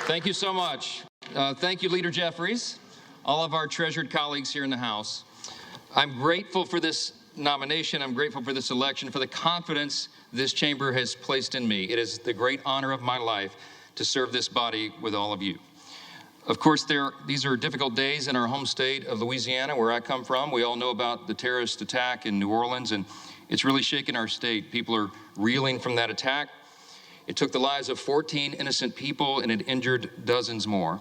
Thank you so much. Thank you, Leader Jeffries, all of our treasured colleagues here in the House. I'm grateful for this nomination. I'm grateful for this election, for the confidence this chamber has placed in me. It is the great honor of my life to serve this body with all of you. Of course, these are difficult days in our home state of Louisiana, where I come from. We all know about the terrorist attack in New Orleans, and it's really shaken our state. People are reeling from that attack. It took the lives of 14 innocent people, and it injured dozens more.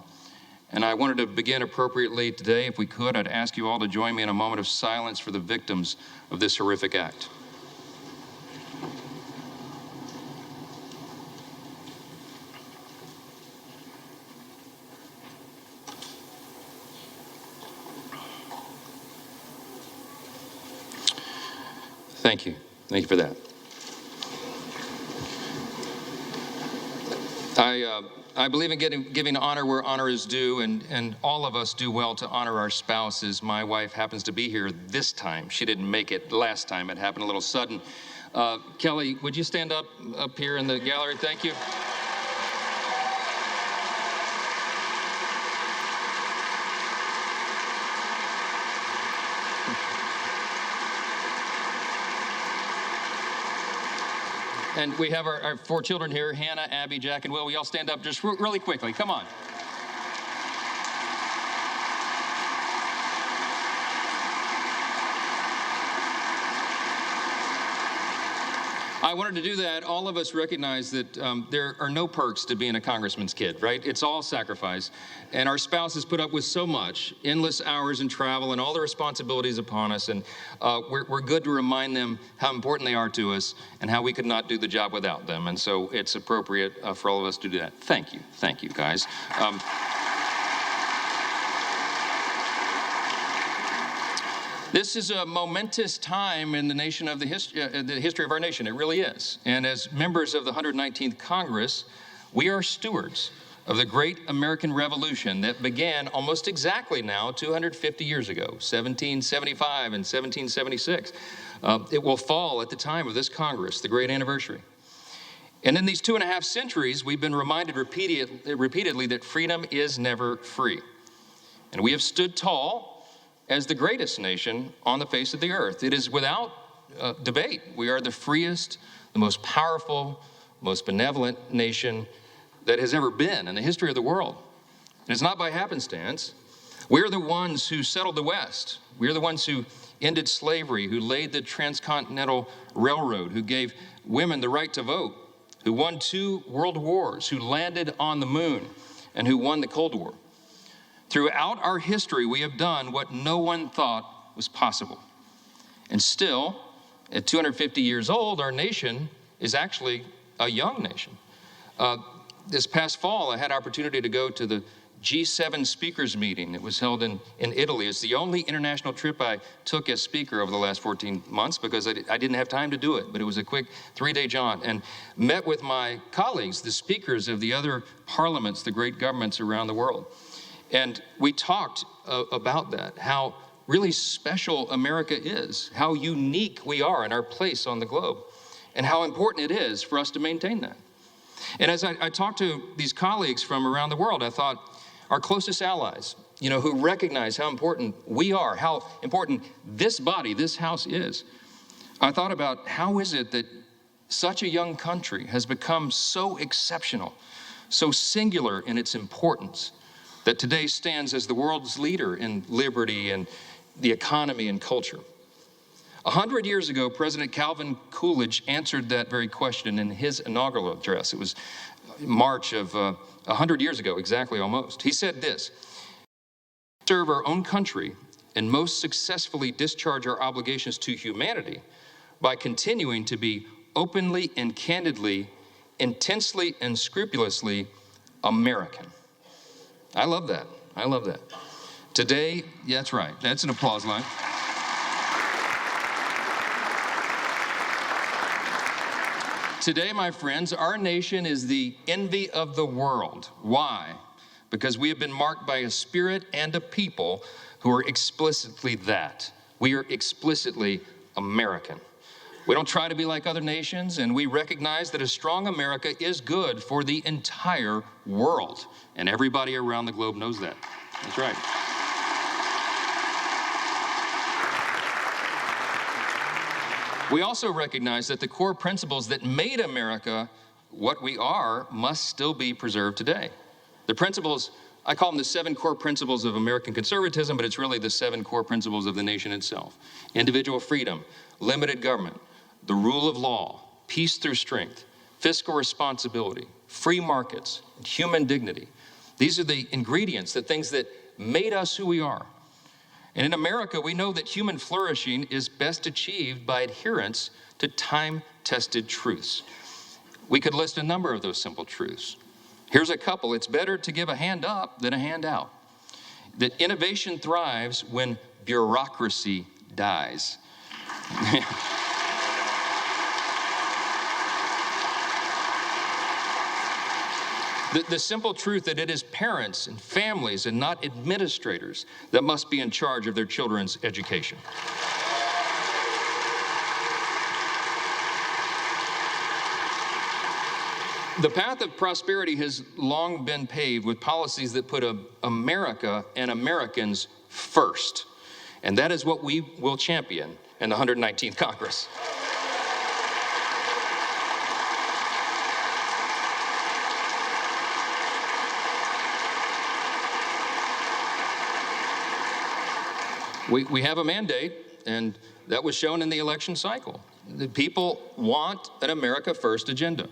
And I wanted to begin appropriately today. If we could, I'd ask you all to join me in a moment of silence for the victims of this horrific act. Thank you. Thank you for that. I believe in giving honor where honor is due, and all of us do well to honor our spouses. My wife happens to be here this time. She didn't make it last time. It happened a little sudden. Kelly, would you stand up here in the gallery? Thank you. And we have our 4 children here, Hannah, Abby, Jack, and Will. We all stand up just really quickly. Come on. I wanted to do that. All of us recognize that there are no perks to being a congressman's kid, right? It's all sacrifice. And our spouses put up with so much, endless hours in travel and all the responsibilities upon us. And we're good to remind them how important they are to us and how we could not do the job without them. And so it's appropriate for all of us to do that. Thank you. Thank you, guys. This is a momentous time in the history of our nation. It really is. And as members of the 119th Congress, we are stewards of the great American Revolution that began almost exactly now 250 years ago, 1775 and 1776. It will fall at the time of this Congress, the great anniversary. And in these 2.5 centuries, we've been reminded repeatedly that freedom is never free. And we have stood tall as the greatest nation on the face of the earth. It is without debate. We are the freest, the most powerful, most benevolent nation that has ever been in the history of the world. And it's not by happenstance. We're the ones who settled the West. We're the ones who ended slavery, who laid the transcontinental railroad, who gave women the right to vote, who won 2 world wars, who landed on the moon, and who won the Cold War. Throughout our history, we have done what no one thought was possible. And still, at 250 years old, our nation is actually a young nation. This past fall, I had opportunity to go to the G7 speakers meeting that was held in Italy. It's the only international trip I took as speaker over the last 14 months because I didn't have time to do it, but it was a quick 3-day jaunt, and met with my colleagues, the speakers of the other parliaments, the great governments around the world. And we talked about that, how really special America is, how unique we are in our place on the globe, and how important it is for us to maintain that. And as I talked to these colleagues from around the world, I thought our closest allies, who recognize how important we are, how important this body, this House is. I thought about how is it that such a young country has become so exceptional, so singular in its importance, that today stands as the world's leader in liberty and the economy and culture. 100 years ago, President Calvin Coolidge answered that very question in his inaugural address. It was March of 100 years ago, exactly almost. He said this: "Serve our own country and most successfully discharge our obligations to humanity by continuing to be openly and candidly, intensely and scrupulously American." I love that. I love that. Today, yeah, that's right. That's an applause line. Today, my friends, our nation is the envy of the world. Why? Because we have been marked by a spirit and a people who are explicitly that. We are explicitly American. We don't try to be like other nations, and we recognize that a strong America is good for the entire world. And everybody around the globe knows that. That's right. We also recognize that the core principles that made America what we are must still be preserved today. The principles, I call them the 7 core principles of American conservatism, but it's really the 7 core principles of the nation itself. Individual freedom, limited government, the rule of law, peace through strength, fiscal responsibility, free markets, and human dignity. These are the ingredients, the things that made us who we are. And in America, we know that human flourishing is best achieved by adherence to time-tested truths. We could list a number of those simple truths. Here's a couple. It's better to give a hand up than a hand out. That innovation thrives when bureaucracy dies. The simple truth that it is parents and families and not administrators that must be in charge of their children's education. The path of prosperity has long been paved with policies that put America and Americans first. And that is what we will champion in the 119th Congress. We have a mandate, and that was shown in the election cycle. The people want an America First agenda.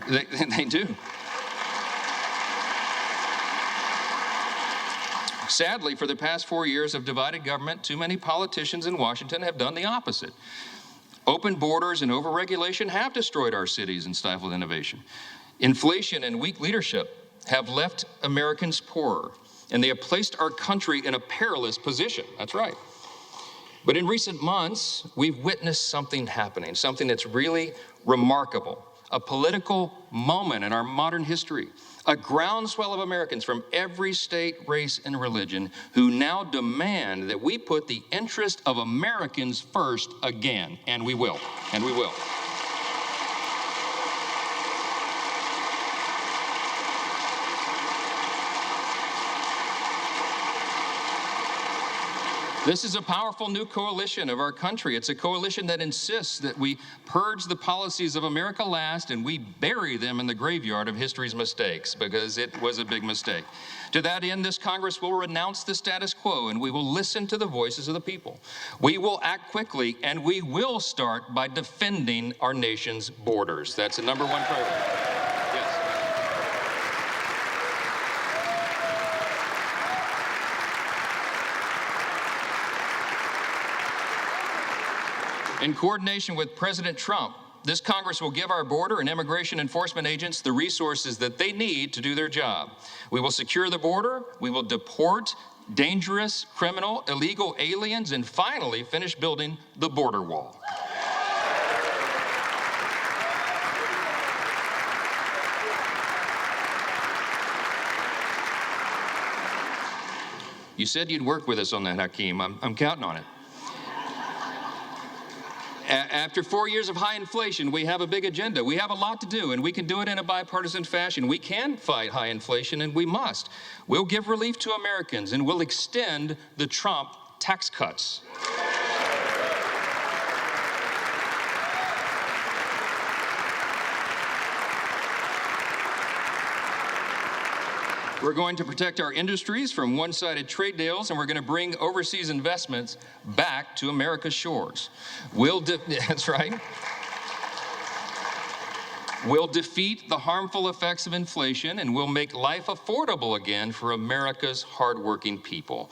They do. Sadly, for the past 4 years of divided government, too many politicians in Washington have done the opposite. Open borders and overregulation have destroyed our cities and stifled innovation. Inflation and weak leadership have left Americans poorer, and they have placed our country in a perilous position. That's right. But in recent months, we've witnessed something happening, something that's really remarkable, a political moment in our modern history, a groundswell of Americans from every state, race, and religion who now demand that we put the interest of Americans first again, and we will, and we will. This is a powerful new coalition of our country. It's a coalition that insists that we purge the policies of America last and we bury them in the graveyard of history's mistakes, because it was a big mistake. To that end, this Congress will renounce the status quo and we will listen to the voices of the people. We will act quickly and we will start by defending our nation's borders. That's the number one priority. In coordination with President Trump, this Congress will give our border and immigration enforcement agents the resources that they need to do their job. We will secure the border, we will deport dangerous, criminal, illegal aliens, and finally finish building the border wall. You said you'd work with us on that, Hakeem. I'm counting on it. After 4 years of high inflation, we have a big agenda. We have a lot to do, and we can do it in a bipartisan fashion. We can fight high inflation, and we must. We'll give relief to Americans, and we'll extend the Trump tax cuts. We're going to protect our industries from one-sided trade deals, and we're going to bring overseas investments back to America's shores. That's right. We'll defeat the harmful effects of inflation, and we'll make life affordable again for America's hardworking people.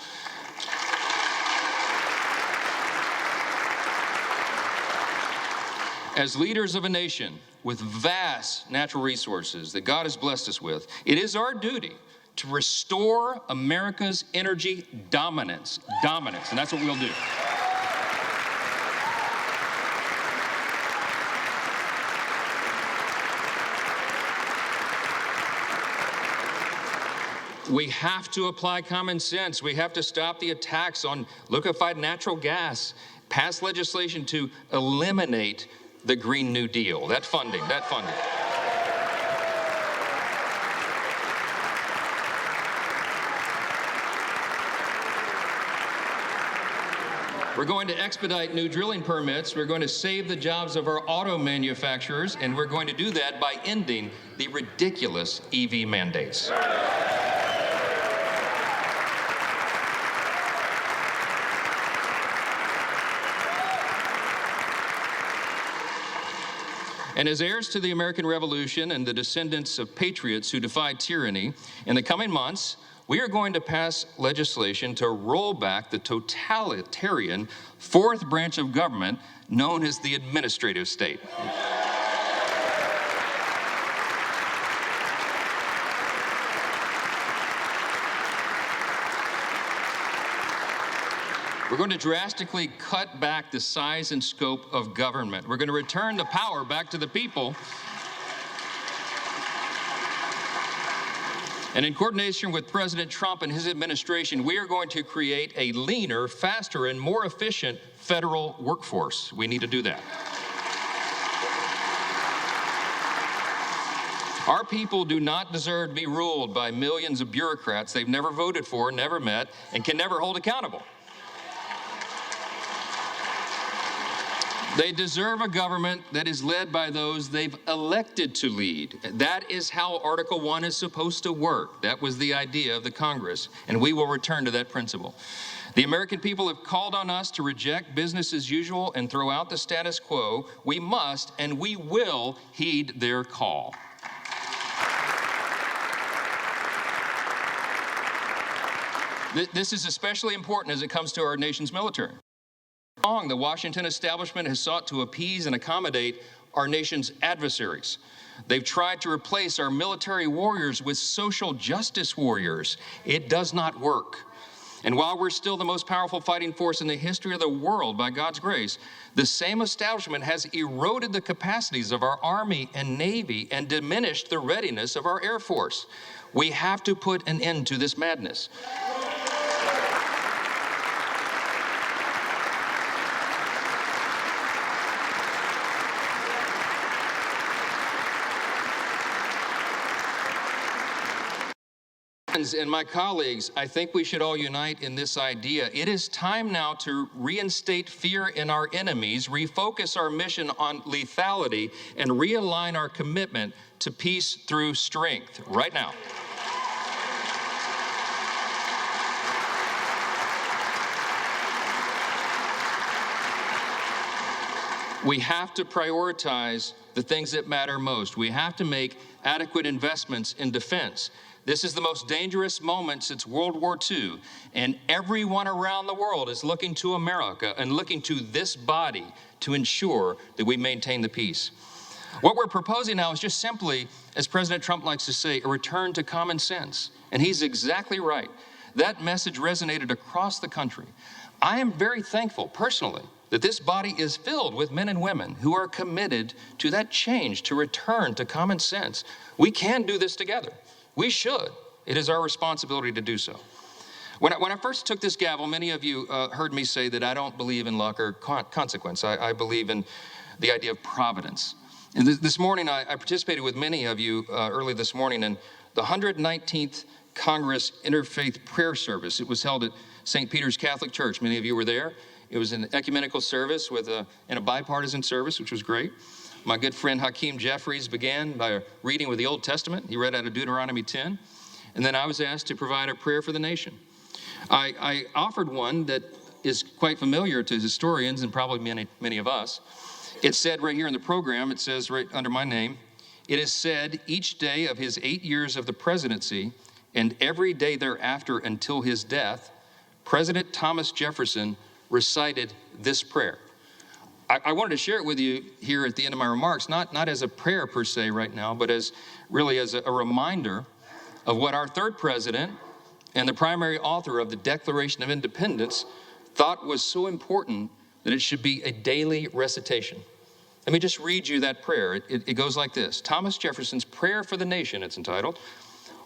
As leaders of a nation with vast natural resources that God has blessed us with, it is our duty to restore America's energy dominance, and that's what we'll do. We have to apply common sense. We have to stop the attacks on liquefied natural gas, pass legislation to eliminate the Green New Deal, that funding. We're going to expedite new drilling permits. We're going to save the jobs of our auto manufacturers, and we're going to do that by ending the ridiculous EV mandates. And as heirs to the American Revolution and the descendants of patriots who defied tyranny, in the coming months, we are going to pass legislation to roll back the totalitarian fourth branch of government known as the administrative state. We're going to drastically cut back the size and scope of government. We're going to return the power back to the people. And in coordination with President Trump and his administration, we are going to create a leaner, faster, and more efficient federal workforce. We need to do that. Our people do not deserve to be ruled by millions of bureaucrats they've never voted for, never met, and can never hold accountable. They deserve a government that is led by those they've elected to lead. That is how Article 1 is supposed to work. That was the idea of the Congress, and we will return to that principle. The American people have called on us to reject business as usual and throw out the status quo. We must and we will heed their call. This is especially important as it comes to our nation's military. The Washington establishment has sought to appease and accommodate our nation's adversaries. They've tried to replace our military warriors with social justice warriors. It does not work. And while we're still the most powerful fighting force in the history of the world, by God's grace, the same establishment has eroded the capacities of our Army and Navy and diminished the readiness of our Air Force. We have to put an end to this madness. And my colleagues, I think we should all unite in this idea. It is time now to reinstate fear in our enemies, refocus our mission on lethality, and realign our commitment to peace through strength right now. We have to prioritize the things that matter most. We have to make adequate investments in defense. This is the most dangerous moment since World War II, and everyone around the world is looking to America and looking to this body to ensure that we maintain the peace. What we're proposing now is just simply, as President Trump likes to say, a return to common sense. And he's exactly right. That message resonated across the country. I am very thankful, personally, that this body is filled with men and women who are committed to that change, to return to common sense. We can do this together. We should. It is our responsibility to do so. When I first took this gavel, many of you heard me say that I don't believe in luck or consequence. I believe in the idea of providence. And this morning, I participated with many of you early this morning in the 119th Congress Interfaith Prayer Service. It was held at St. Peter's Catholic Church. Many of you were there. It was an ecumenical service and a bipartisan service, which was great. My good friend Hakeem Jeffries began by reading with the Old Testament. He read out of Deuteronomy 10. And then I was asked to provide a prayer for the nation. I offered one that is quite familiar to historians and probably many of us. It said right here in the program, it says right under my name, it is said each day of his 8 years of the presidency and every day thereafter until his death, President Thomas Jefferson recited this prayer. I wanted to share it with you here at the end of my remarks, not as a prayer per se right now, but as a reminder of what our third president and the primary author of the Declaration of Independence thought was so important that it should be a daily recitation. Let me just read you that prayer. It goes like this. Thomas Jefferson's Prayer for the Nation, it's entitled.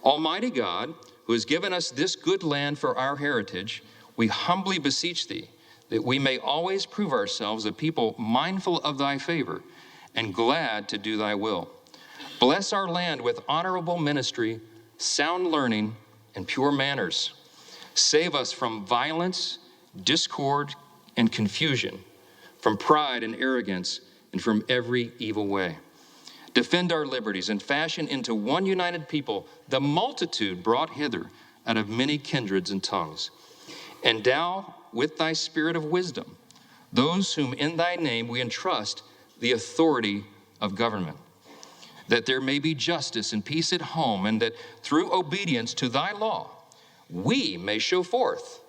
Almighty God, who has given us this good land for our heritage, we humbly beseech thee that we may always prove ourselves a people mindful of thy favor and glad to do thy will. Bless our land with honorable ministry, sound learning, and pure manners. Save us from violence, discord, and confusion, from pride and arrogance, and from every evil way. Defend our liberties and fashion into one united people the multitude brought hither out of many kindreds and tongues. Endow with thy spirit of wisdom those whom in thy name we entrust the authority of government, that there may be justice and peace at home, and that through obedience to thy law we may show forth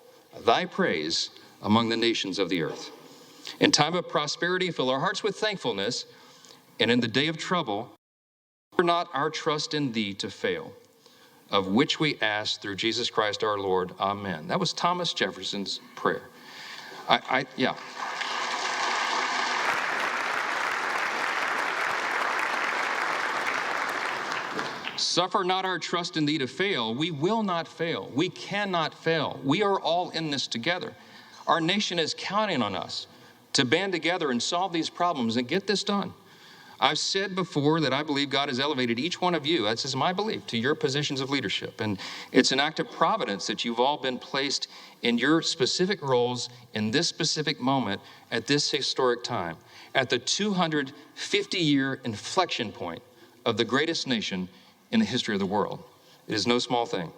thy praise among the nations of the earth. In time of prosperity, fill our hearts with thankfulness, and in the day of trouble, suffer not our trust in thee to fail, of which we ask through Jesus Christ our Lord. Amen. That was Thomas Jefferson's prayer. Yeah. Suffer not our trust in thee to fail. We will not fail. We cannot fail. We are all in this together. Our nation is counting on us to band together and solve these problems and get this done. I've said before that I believe God has elevated each one of you, this is my belief, to your positions of leadership. And it's an act of providence that you've all been placed in your specific roles in this specific moment at this historic time, at the 250-year inflection point of the greatest nation in the history of the world. It is no small thing.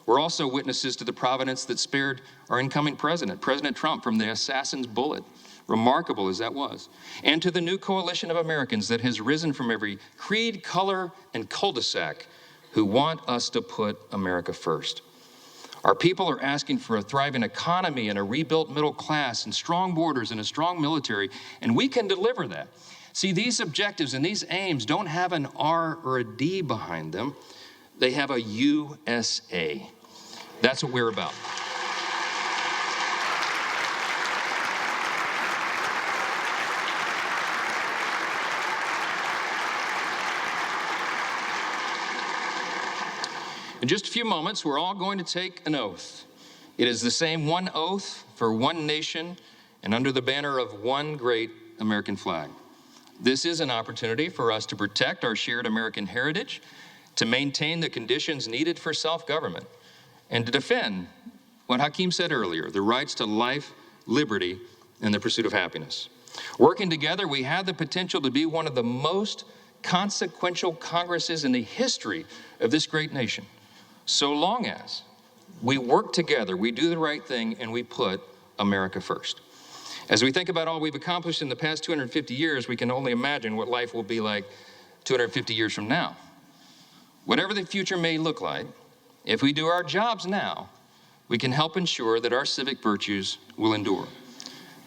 We're also witnesses to the providence that spared our incoming president, President Trump, from the assassin's bullet, remarkable as that was, and to the new coalition of Americans that has risen from every creed, color, and cul-de-sac who want us to put America first. Our people are asking for a thriving economy and a rebuilt middle class and strong borders and a strong military, and we can deliver that. See, these objectives and these aims don't have an R or a D behind them. They have a USA. That's what we're about. In just a few moments, we're all going to take an oath. It is the same one oath for one nation and under the banner of one great American flag. This is an opportunity for us to protect our shared American heritage, to maintain the conditions needed for self-government, and to defend what Hakeem said earlier, the rights to life, liberty, and the pursuit of happiness. Working together, we have the potential to be one of the most consequential Congresses in the history of this great nation, so long as we work together, we do the right thing, and we put America first. As we think about all we've accomplished in the past 250 years, we can only imagine what life will be like 250 years from now. Whatever the future may look like, if we do our jobs now, we can help ensure that our civic virtues will endure,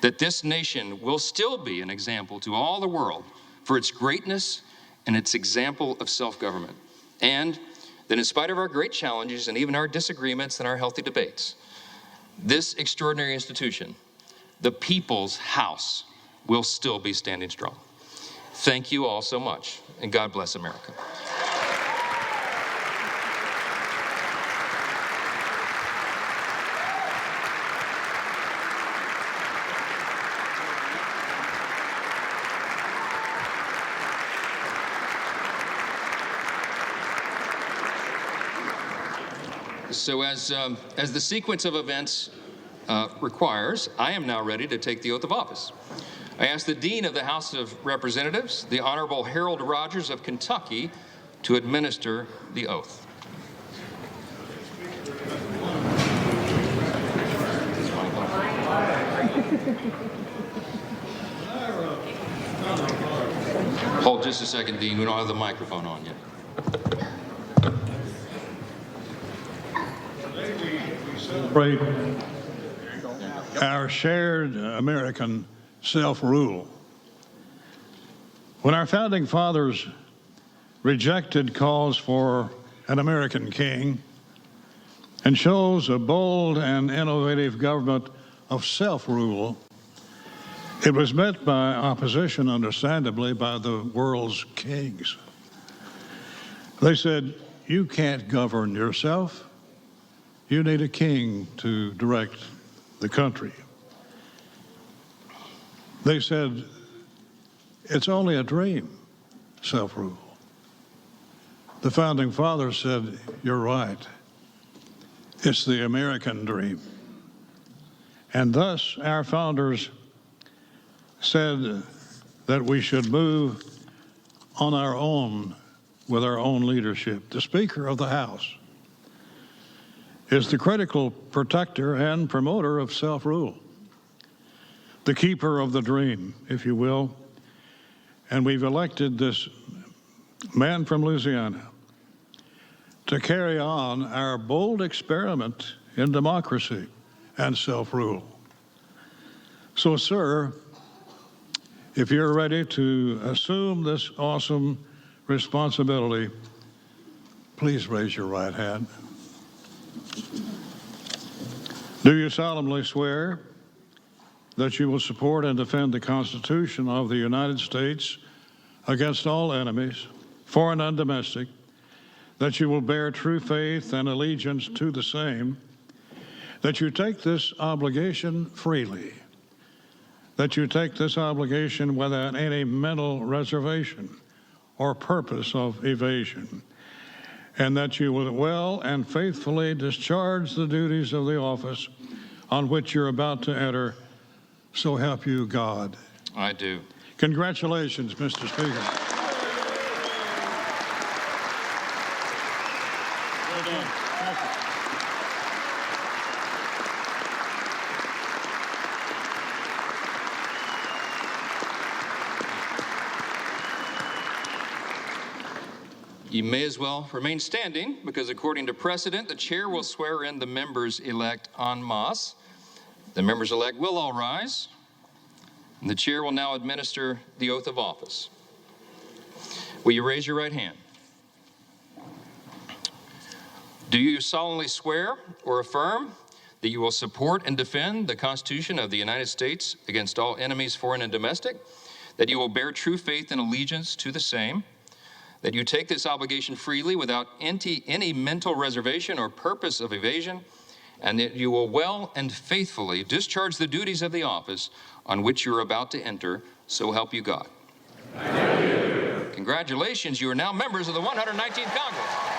that this nation will still be an example to all the world for its greatness and its example of self-government, and that in spite of our great challenges and even our disagreements and our healthy debates, this extraordinary institution, the People's House, will still be standing strong. Thank you all so much, and God bless America. So as the sequence of events requires, I am now ready to take the oath of office. I ask the Dean of the House of Representatives, the Honorable Harold Rogers of Kentucky, to administer the oath. Hold just a second, Dean. We don't have the microphone on yet. Celebrate our shared American self-rule. When our founding fathers rejected calls for an American king and chose a bold and innovative government of self-rule, it was met by opposition, understandably, by the world's kings. They said, "You can't govern yourself. You need a king to direct the country." They said, it's only a dream, self-rule. The Founding Fathers said, you're right. It's the American dream. And thus, our founders said that we should move on our own with our own leadership. The Speaker of the House is the critical protector and promoter of self-rule, the keeper of the dream, if you will. And we've elected this man from Louisiana to carry on our bold experiment in democracy and self-rule. So, sir, if you're ready to assume this awesome responsibility, please raise your right hand. Do you solemnly swear that you will support and defend the Constitution of the United States against all enemies, foreign and domestic, that you will bear true faith and allegiance to the same, that you take this obligation freely, that you take this obligation without any mental reservation or purpose of evasion, and that you will well and faithfully discharge the duties of the office on which you're about to enter, so help you God. I do. Congratulations, Mr. Speaker. Well done. Thank you. You may as well remain standing, because according to precedent, the chair will swear in the members-elect en masse. The members-elect will all rise, and the chair will now administer the oath of office. Will you raise your right hand? Do you solemnly swear or affirm that you will support and defend the Constitution of the United States against all enemies, foreign and domestic, that you will bear true faith and allegiance to the same, that you take this obligation freely without any mental reservation or purpose of evasion, and that you will well and faithfully discharge the duties of the office on which you're about to enter, so help you God? Thank you. Congratulations, you are now members of the 119th Congress.